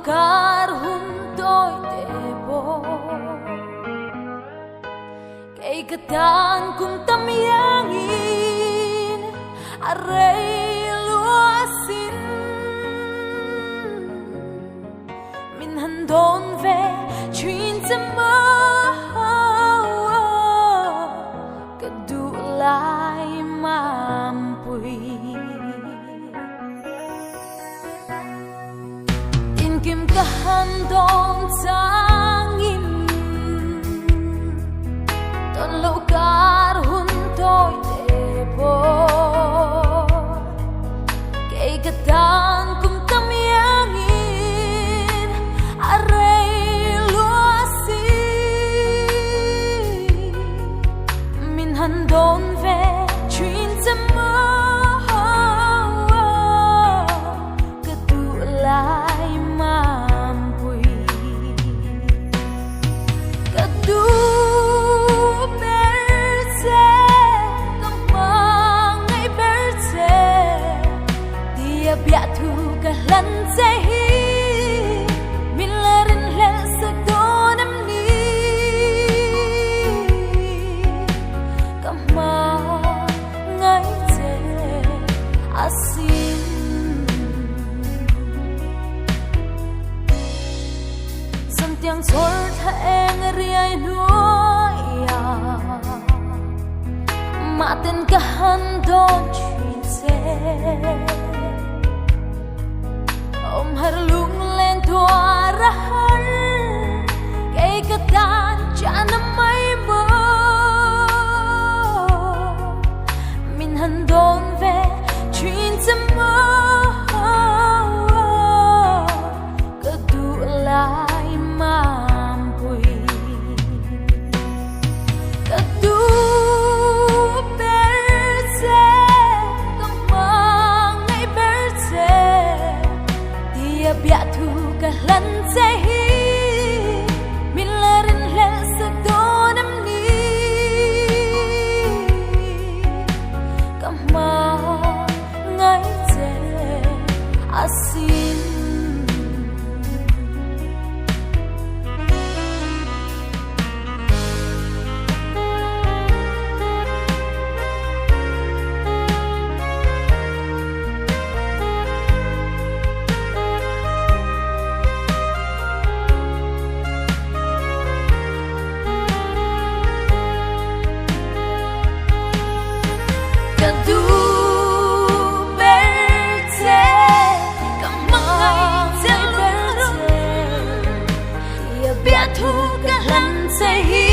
lugar junto y debo kay katan kung tamyangin aray luasin min handon ve chuyên zama kadulay mampuy kim kahandon sangin ton lugar junto y debo kay katan kung tamyangin aray luasin min handon ve chuyên zama kadulay biar tu kalan sehi milarin lesak donam ni kama ngai te asin samtiang chor tha eng riai nuaya maten kahandon chuyên se om har lung lên tua ra har kay katan chana may mo min handon ve chuyên zama kadulay mampuy kadu berse kamang ngay berse biar tu kalan sehi milarin lesak donam ni kama ngai te asin biar tu kalan sehi